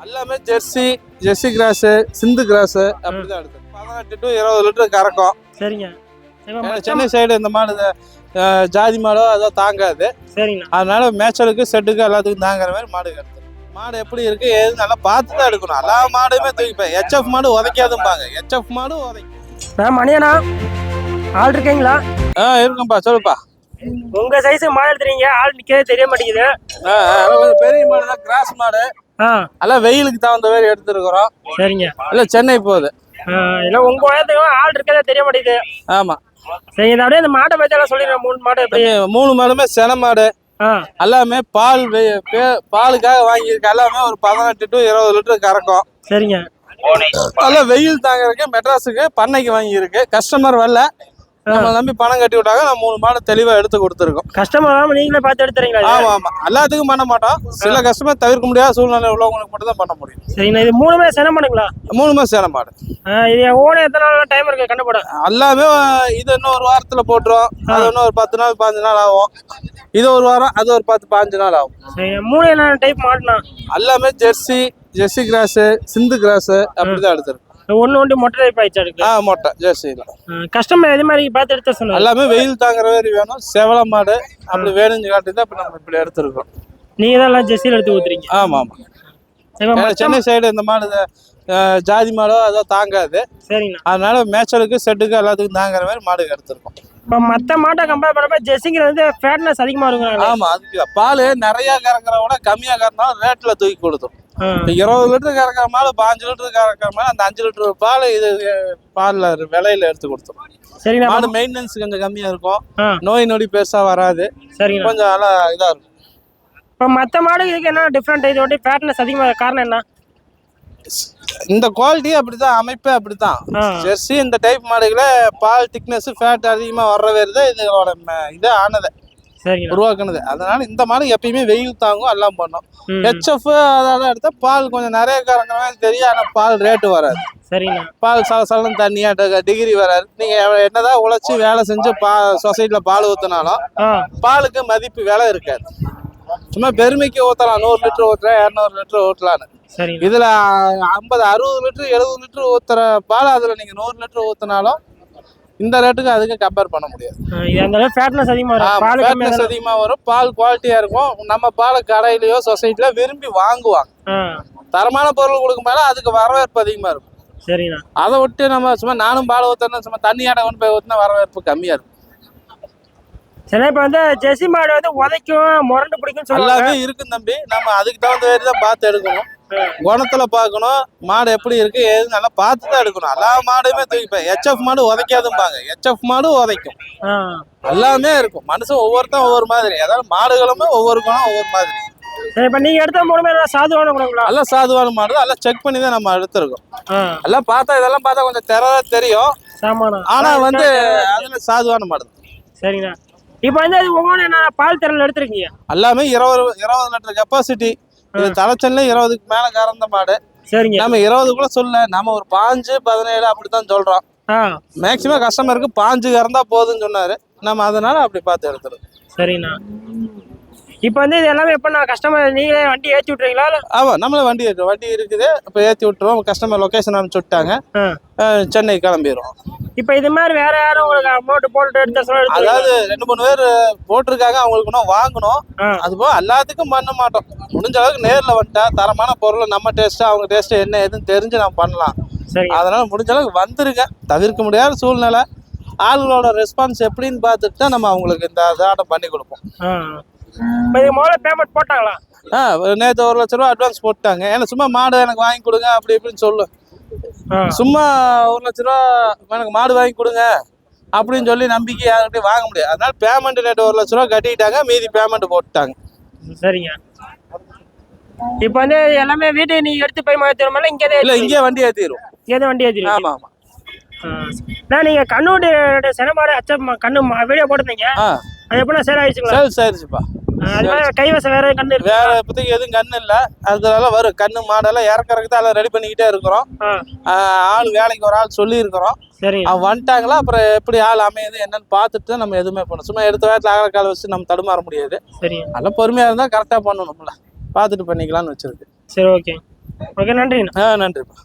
எல்லாமே Jersey cross, சிந்து cross அப்படிதான் எடுத்து 18 to 20 லிட்டர் கறக்கும். சரிங்க. சென்னை சைடு இந்த மாடு ஜாதி மாடோ அதோ தாங்காது. சரிங்க. அதனால மேய்ச்சலுக்கு செட்டுக்கு எல்லாத்துக்கும் தாங்குற மாதிரி மாடு எடுத்து. மாடு எப்படி இருக்கு எது நல்லா பார்த்து தான் எடுக்கணும். எல்லா மாடுமே தூக்கிப்பேன். ஹெச்எஃப் மாடு உதைக்காதும்பாங்க. ஹெச்எஃப் மாடு உதைக்கும். மணியண்ணா ஆள் இருக்கீங்களா? இருக்கும்பா, சொல்லுப்பா. உங்க சைஸ் மாடு எடுத்துறீங்க, ஆள் நிக்கவே தெரிய மாட்டேங்குது. பெரிய மாடு தான், கிராஸ் மாடு. எல்லாம் வெயிலுக்கு தகுந்த மாதிரி எடுத்துருக்குறோம். சரிங்க. இல்ல சென்னை போகுது. இல்ல உங்க உயரத்துக்கு ஆள் இருக்கதே தெரிய மாட்டேங்குது. ஆமா. சரி, அப்படியே இந்த மாட்டை பத்தி எல்லாம் சொல்லிடுறேன். 3 மாடு. 3 மாடுமே சென மாடு. எல்லாமே பாலுக்காக வாங்கியிருக்க. எல்லாமே ஒரு 18 to 20 லிட்டர் கறக்கும். சரிங்க. எல்லாம் வெயில் தாங்கறதுக்கு மெட்ராஸுக்கு பண்ணைக்கு வாங்கியிருக்கு. கஸ்டமர் வரல, நம்ம நம்பி பணம் கட்டி விட்டாங்க. நான் 3 மாடு தெளிவா எடுத்து கொடுத்துருக்கோம். கஸ்டமர் நீங்களே பார்த்து எடுத்துறீங்களா? ஆமா ஆமா, எல்லாத்துக்கும் பண்ண மாட்டோம். சில கஸ்டமர் தவிர்க்க முடியாத சூழ்நிலை உள்ளவங்களுக்கு மட்டும் தான் பண்ண முடியும். சரிங்க. இது 3மே சென மாடுங்களா? 3மே சென மாடு. இது ஓன எத்தனை நாள் டைம் இருக்கு கண்டுபிட? எல்லாமே இது இன்னும் ஒரு வாரத்துல போட்டுரும். அது இன்னும் ஒரு 10 நாள் 15 நாள் ஆகும். இது ஒரு வாரம், அது ஒரு 10-15 நாள் ஆகும். 3 என்ன டைப் மாடுனா? எல்லாமே ஜெர்சி கிராஸ், சிந்து கிராஸ் அப்படிதான் எடுத்துருக்கு. ஒன்று மொட்டை டைப் ஆயிடுச்சு இருக்கு. மொட்டை ஜெர்சில. கஸ்டமர் எது மாதிரி பார்த்து எடுத்து சொன்னாங்க? எல்லாமே வெயில் தாங்குற மாதிரி வேணும். செவல மாடு அப்படி வேணும்னு காட்டி தான் இப்ப நம்ம இப்படி எடுத்துருக்கோம். நீங்க தான் எல்லாம் ஜெர்சியில் எடுத்து ஊத்துறீங்க? ஆமா ஆமா. சென்னை சைடு இந்த மாடு ஜாதி மாடோ அதோ தாங்காது. சரிங்க. அதனால மேய்ச்சலுக்கு செட்டுக்கு எல்லாத்துக்கும் தாங்குற மாதிரி மாடு எடுத்துருக்கோம். இப்போ மற்ற மாட்டை கம்பேர் பண்ணப்ப ஜெர்சிங்கிறது வந்து ஃபேட்னஸ் அதிகமாக இருக்கும். ஆமா, அதுக்கு பால் நிறைய கறக்கிறத விட கம்மியாக கறனாலும் ரேட்ல தூக்கி கொடுத்துரும். 20 லிட்டர் கறக்கிற மாடு 5 லிட்டர் கறக்கிற மாதிரி அந்த 5 லிட்டர் பால் இது பால்ல விலையில எடுத்து கொடுத்துரும். சரிங்க. மாடு மெயின்டெனன்ஸ் கொஞ்சம் கம்மியா இருக்கும். நோய் நொடி பெருசா வராது. சரிங்க. கொஞ்சம் நல்லா இதா இருக்கும். இப்போ மற்ற மாடு இதுக்கு என்ன டிஃப்ரெண்ட்? இதோட ஃபேட்னஸ் அதிகமாக காரணம் என்ன? இந்த குவாலிட்டி அப்படிதான், அமைப்பே அப்படித்தான். ஜெர்சி இந்த டைப் மாடுகளை பால் திக்னஸ் ஃபேட் அதிகமா வர்ற வேறு இதோட இதை ஆனது உருவாக்குனது. அதனால இந்த மாடு எப்பயுமே வெயில் தாங்கும், எல்லாம் பண்ணும். ஹெச்எஃப் அதெல்லாம் எடுத்தா பால் கொஞ்சம் நிறைய கறக்கிற மாதிரி தெரியும். ஆனா பால் ரேட்டு வராது. சரிங்க. பால் சலசலம் தண்ணியா டிகிரி வராது. நீங்க என்னதான் உழைச்சி வேலை செஞ்சு சொசைட்டில பால் ஊத்தினாலும் பாலுக்கு மதிப்பு விலை இருக்காது. சும்மா பெருமைக்கு ஊத்தலாம். 100 லிட்டர் ஊத்துறேன், 200 லிட்டர் ஊட்டலான்னு. இதுல 50, 60 லிட்டர், 70 லிட்டர் ஊத்துற பால் அதுல நீங்க 100 லிட்டர் ஊத்தினாலும் இந்த ரேட்டுக்கு அதுக்கு கம்பேர் பண்ண முடியாது. அதிகமா வரும். பால் குவாலிட்டியா இருக்கும். நம்ம பால் கடையிலயோ சொசைட்டில விரும்பி வாங்குவாங்க. தரமான பொருள் கொடுக்கும் மேல அதுக்கு வரவேற்பு அதிகமா இருக்கும். சரிண்ணா. அதை விட்டு நம்ம சும்மா நானும் பால் ஊத்தணும் சும்மா தண்ணியாட கொண்டு போய் ஊத்தினா வரவேற்பு கம்மியா இருக்கும். சரி, இப்போ வந்து ஜெர்சி மாடு வந்து உதைக்கும், முரண்டு பிடிக்கும் எல்லாமே இருக்கும் தம்பி. நம்ம அதுக்கு தகுந்த மாதிரி தான் பார்த்து எடுக்கணும். குணத்துல பார்க்கணும். மாடு எப்படி இருக்கு எது நல்லா பார்த்து தான் எடுக்கணும். எல்லா மாடுமே தூக்கிப்பேன். ஹெச்எஃப் மாடு உதைக்காதும்பாங்க. ஹெச்எஃப் மாடு உதைக்கும். எல்லாமே இருக்கும். மனுஷன் ஒவ்வொருத்தன் ஒவ்வொரு மாதிரி. அதாவது மாடுகளுமே ஒவ்வொரு குணம் ஒவ்வொரு மாதிரி. இப்ப நீங்க எடுத்த மூணுமே சாதுவான குணங்களா? எல்லாம் சாதுவான மாடு. எல்லாம் செக் பண்ணி தான் நம்ம எடுத்திருக்கோம். எல்லாம் பார்த்தா இதெல்லாம் பார்த்தா கொஞ்சம் தெரவா தெரியும். ஆனா வந்து அதுல சாதுவான மாடு. சரிங்க. இப்போ வந்து ஒவ்வொன்று என்ன பால் திறனில் எடுத்துருக்கீங்க? எல்லாமே 20 லிட்டர் கெப்பாசிட்டி. இது தலைச்சல்ல 20க்கு மேல கறந்த மாடு. சரிங்க. நம்ம 20க்குள்ள சொல்ல நம்ம ஒரு 5, 17 அப்படித்தான் சொல்றோம். மேக்சிமம் கஸ்டமருக்கு 5 கறந்தா போதுன்னு சொன்னாரு. நம்ம அதனால அப்படி பார்த்து எடுத்துறோம். சரிண்ணா. இப்போ வந்து இது எல்லாமே எப்போ நான் கஸ்டமர் நீங்களே வண்டி ஏற்றி விட்டுறீங்களா? ஆமா, நம்மளே வண்டி இருக்குது. இப்போ ஏற்றி விட்டுருவோம். கஸ்டமர் லொகேஷன் அனுப்பிச்சு விட்டாங்க. சென்னை கிளம்பிடுவோம். இப்போ இது மாதிரி வேற யாரும் உங்களுக்கு அமௌண்ட் போட்டு எடுத்து அதாவது 2-3 பேர் போட்டிருக்காங்க. அவங்களுக்கு இன்னும் வாங்கணும். அதுபோக எல்லாத்துக்கும் பண்ண மாட்டோம். முடிஞ்ச அளவுக்கு நேரில் வந்துட்டா தரமான பொருள் நம்ம டேஸ்ட்டு அவங்க டேஸ்ட்டு என்ன எதுன்னு தெரிஞ்சு நம்ம பண்ணலாம். அதனால முடிஞ்ச அளவுக்கு வந்துருங்க. தவிர்க்க முடியாத சூழ்நிலை. ஆளுகளோட ரெஸ்பான்ஸ் எப்படின்னு பார்த்துட்டு தான் நம்ம அவங்களுக்கு இந்த ஆட்டம் பண்ணி கொடுப்போம். முதல்ல பேமெண்ட் போட்டாங்களா? நேற்று 1 லட்ச ரூபா அட்வான்ஸ் போட்டாங்க. ஏன்னா சும்மா மாடு எனக்கு வாங்கி கொடுங்க அப்படி இப்படின்னு சொல்லு. சும்மா 1 லட்ச ரூபா எனக்கு மாடு வாங்கி கொடுங்க அப்படின்னு சொல்லி நம்பிக்கை யார்கிட்டையும் வாங்க முடியாது. அதனால பேமெண்ட் நேற்று 1 லட்ச ரூபா கட்டிட்டாங்க. மீதி பேமெண்ட் போட்டுட்டாங்க. சரிங்க. இப்போ வந்து எல்லாமே வீட்டுக்கு நீங்க எடுத்து போய் மாத்திரமால இங்கே இல்லை, இங்கே வண்டி ஏற்றிடும். இங்கே வண்டி ஏற்றிடும். ஆமா ஆமா. நீங்க கண்ணோட செனமாடு அச்சா கண்ணு வீடியோ போட்டுருந்தீங்க. அது எப்படின்னா சேல் ஆயிடுச்சுங்களா? சேல்ஸ் ஆயிடுச்சுப்பா. அது மாதிரி கைவசம் வேற கண்ணு வேற இப்போதைக்கு எதுவும் கண்ணு இல்லை. அதனால வரும் கண்ணு மாடெல்லாம் இறக்கறதுக்கு தான் எல்லாம் ரெடி பண்ணிக்கிட்டே இருக்கிறோம். ஆள் வேலைக்கு ஒரு ஆள் சொல்லி இருக்கிறோம். சரி, அவன் வந்துட்டாங்களா அப்புறம் எப்படி ஆள் அமையுது என்னன்னு பார்த்துட்டு நம்ம எதுவுமே பண்ணணும். சும்மா எடுத்த வேகத்தில் ஆகக்கால வச்சு நம்ம தடுமாற முடியாது. சரி, அதெல்லாம் பொறுமையா இருந்தா கரெக்டா பண்ணணும்ல. பார்த்துட்டு பண்ணிக்கலாம்னு வச்சிருக்கு. சரி, ஓகே. ஓகே, நன்றிண்ணா. நன்றிப்பா.